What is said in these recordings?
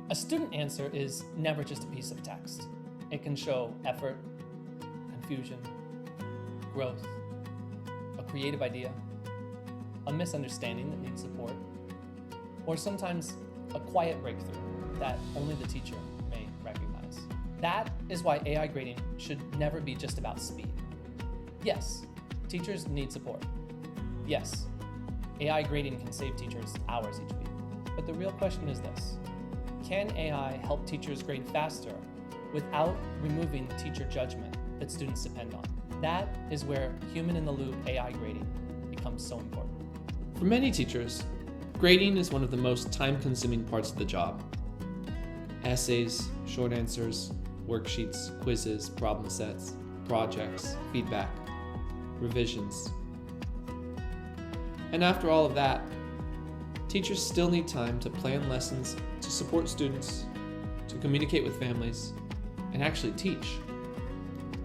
A student answer is never just a piece of text. It can show effort, confusion, growth, a creative idea, a misunderstanding that needs support, or sometimes a quiet breakthrough that only the teacher may recognize. That is why AI grading should never be just about speed. Yes, teachers need support. Yes, AI grading can save teachers hours each week. But the real question is this: can AI help teachers grade faster without removing the teacher judgment that students depend on? That is where human-in-the-loop AI grading becomes so important. For many teachers, grading is one of the most time-consuming parts of the job. Essays, short answers, worksheets, quizzes, problem sets, projects, feedback, revisions. And after all of that, teachers still need time to plan lessons, to support students, to communicate with families, and actually teach.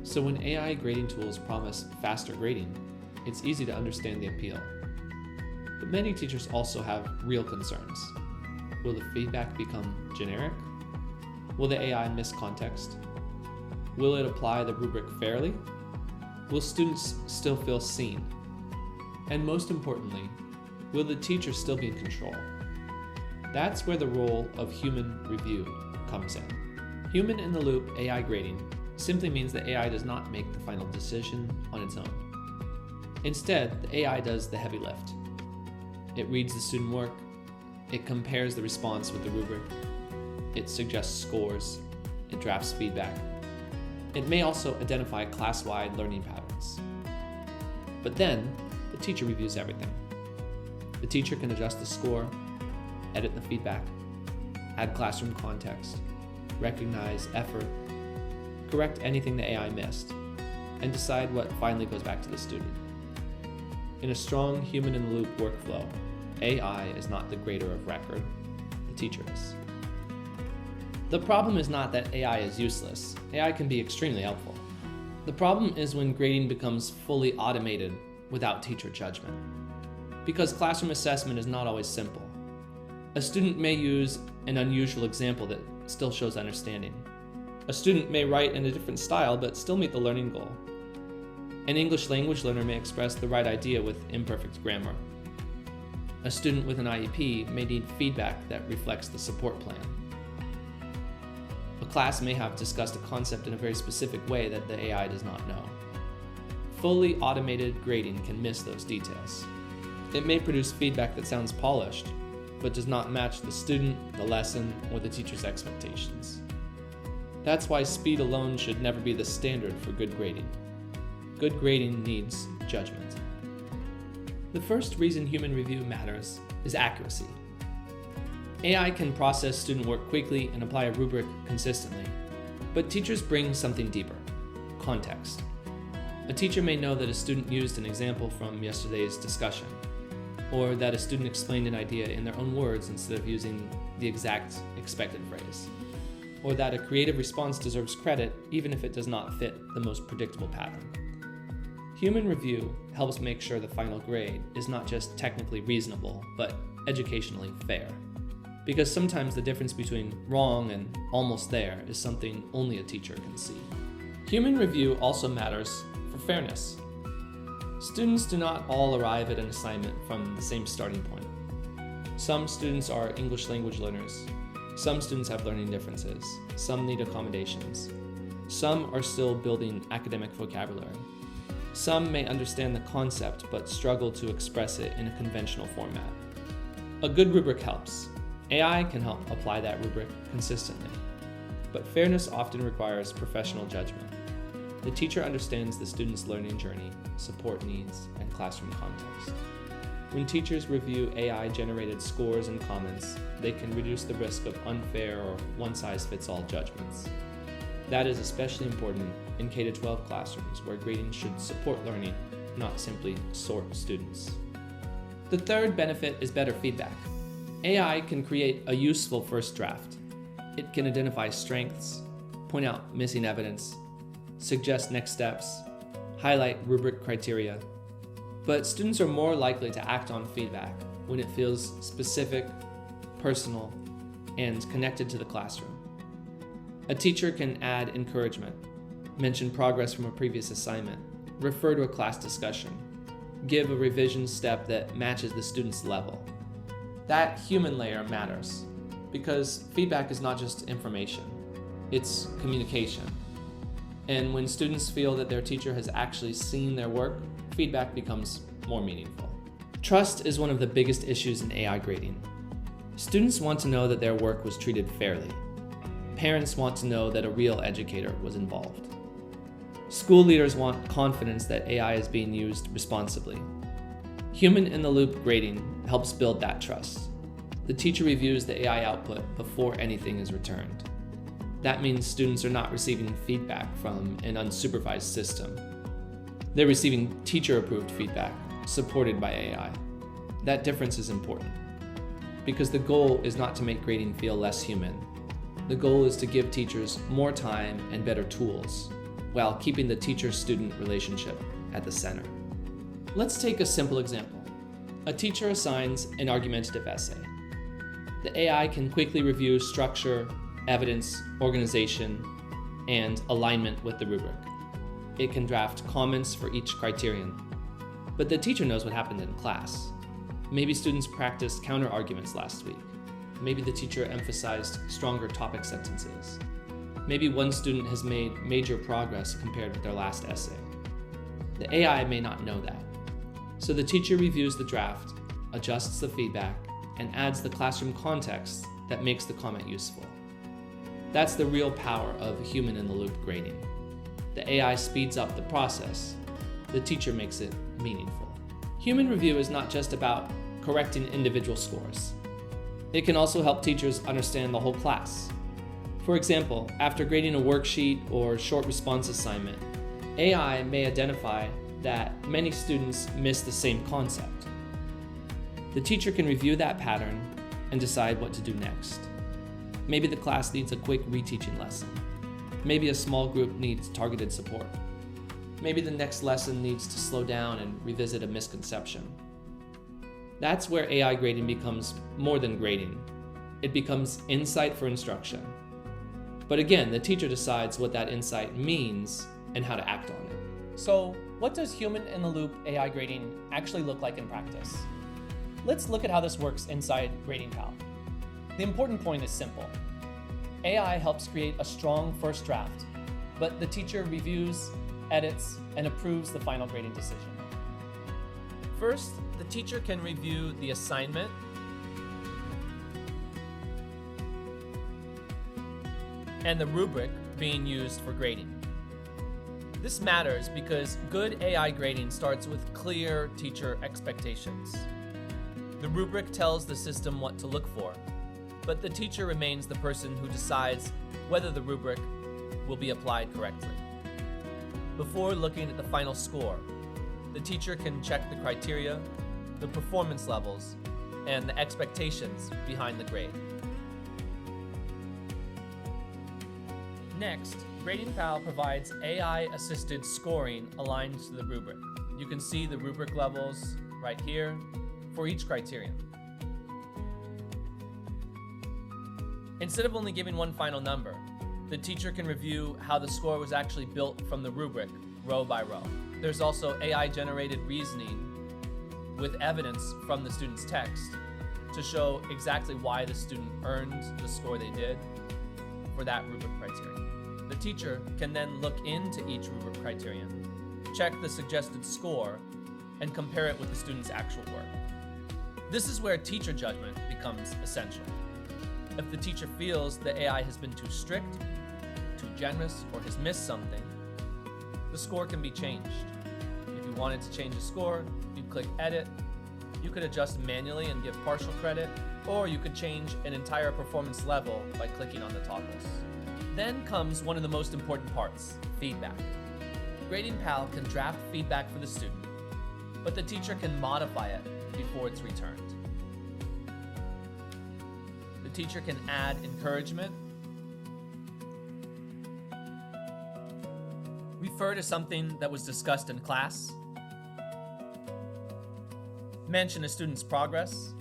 So when AI grading tools promise faster grading, it's easy to understand the appeal. But many teachers also have real concerns. Will the feedback become generic? Will the AI miss context? Will it apply the rubric fairly? Will students still feel seen? And most importantly, will the teacher still be in control? That's where the role of human review comes in. Human-in-the-loop AI grading simply means that AI does not make the final decision on its own. Instead, the AI does the heavy lift. It reads the student work, it compares the response with the rubric, it suggests scores, it drafts feedback. It may also identify class-wide learning patterns. But then, the teacher reviews everything. The teacher can adjust the score, edit the feedback, add classroom context, recognize effort, correct anything the AI missed, and decide what finally goes back to the student. In a strong human-in-the-loop workflow, AI is not the grader of record, the teacher is. The problem is not that AI is useless. AI can be extremely helpful. The problem is when grading becomes fully automated without teacher judgment. Because classroom assessment is not always simple. A student may use an unusual example that still shows understanding. A student may write in a different style but still meet the learning goal. An English language learner may express the right idea with imperfect grammar. A student with an IEP may need feedback that reflects the support plan. A class may have discussed a concept in a very specific way that the AI does not know. Fully automated grading can miss those details. It may produce feedback that sounds polished, but does not match the student, the lesson, or the teacher's expectations. That's why speed alone should never be the standard for good grading. Good grading needs judgment. The first reason human review matters is accuracy. AI can process student work quickly and apply a rubric consistently, but teachers bring something deeper: context. A teacher may know that a student used an example from yesterday's discussion, or that a student explained an idea in their own words instead of using the exact expected phrase, or that a creative response deserves credit even if it does not fit the most predictable pattern. Human review helps make sure the final grade is not just technically reasonable, but educationally fair. Because sometimes the difference between wrong and almost there is something only a teacher can see. Human review also matters for fairness. Students do not all arrive at an assignment from the same starting point. Some students are English language learners. Some students have learning differences. Some need accommodations. Some are still building academic vocabulary. Some may understand the concept but struggle to express it in a conventional format. A good rubric helps. AI can help apply that rubric consistently. But fairness often requires professional judgment. The teacher understands the student's learning journey, support needs, and classroom context. When teachers review AI-generated scores and comments, they can reduce the risk of unfair or one-size-fits-all judgments. That is especially important in K-12 classrooms where grading should support learning, not simply sort students. The third benefit is better feedback. AI can create a useful first draft. It can identify strengths, point out missing evidence, suggest next steps, highlight rubric criteria. But students are more likely to act on feedback when it feels specific, personal, and connected to the classroom. A teacher can add encouragement, mention progress from a previous assignment, refer to a class discussion, give a revision step that matches the student's level. That human layer matters because feedback is not just information, it's communication. And when students feel that their teacher has actually seen their work, feedback becomes more meaningful. Trust is one of the biggest issues in AI grading. Students want to know that their work was treated fairly. Parents want to know that a real educator was involved. School leaders want confidence that AI is being used responsibly. Human-in-the-loop grading helps build that trust. The teacher reviews the AI output before anything is returned. That means students are not receiving feedback from an unsupervised system. They're receiving teacher-approved feedback supported by AI. That difference is important because the goal is not to make grading feel less human. The goal is to give teachers more time and better tools while keeping the teacher-student relationship at the center. Let's take a simple example. A teacher assigns an argumentative essay. The AI can quickly review structure, evidence, organization, and alignment with the rubric. It can draft comments for each criterion. But the teacher knows what happened in class. Maybe students practiced counter-arguments last week. Maybe the teacher emphasized stronger topic sentences. Maybe one student has made major progress compared with their last essay. The AI may not know that. So the teacher reviews the draft, adjusts the feedback, and adds the classroom context that makes the comment useful. That's the real power of human-in-the-loop grading. The AI speeds up the process. The teacher makes it meaningful. Human review is not just about correcting individual scores. It can also help teachers understand the whole class. For example, after grading a worksheet or short response assignment, AI may identify that many students miss the same concept. The teacher can review that pattern and decide what to do next. Maybe the class needs a quick reteaching lesson. Maybe a small group needs targeted support. Maybe the next lesson needs to slow down and revisit a misconception. That's where AI grading becomes more than grading. It becomes insight for instruction. But again, the teacher decides what that insight means and how to act on it. So, what does human-in-the-loop AI grading actually look like in practice? Let's look at how this works inside GradingPal. The important point is simple. AI helps create a strong first draft, but the teacher reviews, edits, and approves the final grading decision. First, the teacher can review the assignment and the rubric being used for grading. This matters because good AI grading starts with clear teacher expectations. The rubric tells the system what to look for, but the teacher remains the person who decides whether the rubric will be applied correctly. Before looking at the final score, the teacher can check the criteria, the performance levels, and the expectations behind the grade. Next, GradingPal provides AI-assisted scoring aligned to the rubric. You can see the rubric levels right here for each criterion. Instead of only giving one final number, the teacher can review how the score was actually built from the rubric, row by row. There's also AI-generated reasoning with evidence from the student's text to show exactly why the student earned the score they did for that rubric criterion. The teacher can then look into each rubric criterion, check the suggested score, and compare it with the student's actual work. This is where teacher judgment becomes essential. If the teacher feels the AI has been too strict, too generous, or has missed something, the score can be changed. If you wanted to change the score, you'd click Edit. You could adjust manually and give partial credit, or you could change an entire performance level by clicking on the toggles. Then comes one of the most important parts, feedback. GradingPal can draft feedback for the student, but the teacher can modify it before it's returned. The teacher can add encouragement, refer to something that was discussed in class, mention a student's progress,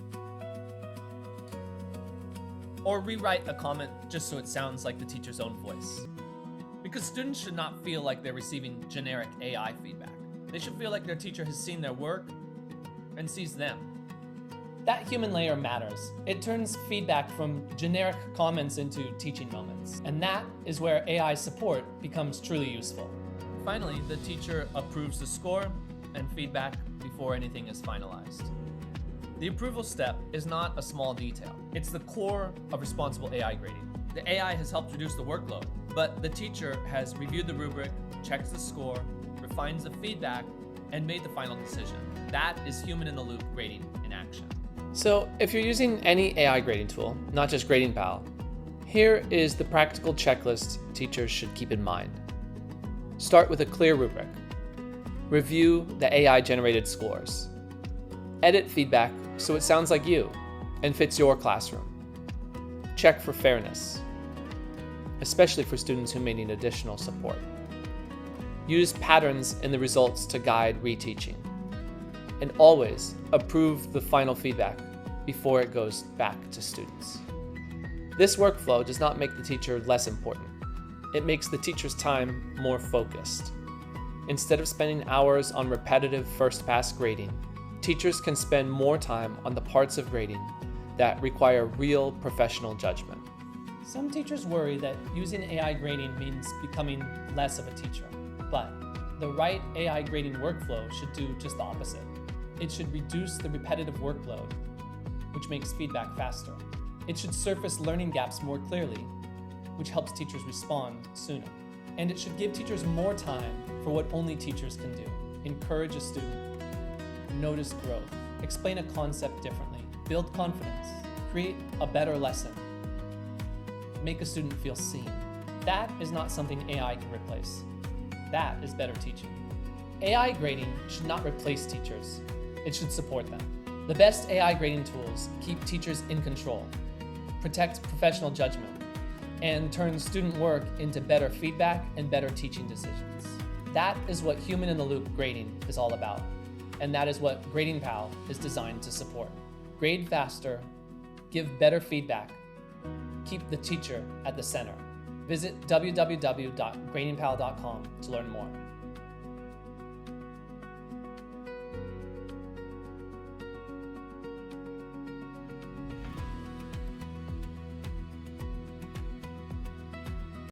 or rewrite a comment just so it sounds like the teacher's own voice. Because students should not feel like they're receiving generic AI feedback. They should feel like their teacher has seen their work and sees them. That human layer matters. It turns feedback from generic comments into teaching moments. And that is where AI support becomes truly useful. Finally, the teacher approves the score and feedback before anything is finalized. The approval step is not a small detail. It's the core of responsible AI grading. The AI has helped reduce the workload, but the teacher has reviewed the rubric, checks the score, refines the feedback, and made the final decision. That is human-in-the-loop grading in action. So if you're using any AI grading tool, not just GradingPal, here is the practical checklist teachers should keep in mind. Start with a clear rubric. Review the AI-generated scores. Edit feedback so it sounds like you and fits your classroom. Check for fairness, especially for students who may need additional support. Use patterns in the results to guide reteaching. And always approve the final feedback before it goes back to students. This workflow does not make the teacher less important. It makes the teacher's time more focused. Instead of spending hours on repetitive first-pass grading, teachers can spend more time on the parts of grading that require real professional judgment. Some teachers worry that using AI grading means becoming less of a teacher, but the right AI grading workflow should do just the opposite. It should reduce the repetitive workload, which makes feedback faster. It should surface learning gaps more clearly, which helps teachers respond sooner. And it should give teachers more time for what only teachers can do. Encourage a student, notice growth, explain a concept differently, build confidence, create a better lesson, make a student feel seen. That is not something AI can replace. That is better teaching. AI grading should not replace teachers. It should support them. The best AI grading tools keep teachers in control, protect professional judgment, and turn student work into better feedback and better teaching decisions. That is what human-in-the-loop grading is all about. And that is what GradingPal is designed to support. Grade faster, give better feedback, keep the teacher at the center. Visit www.gradingpal.com to learn more.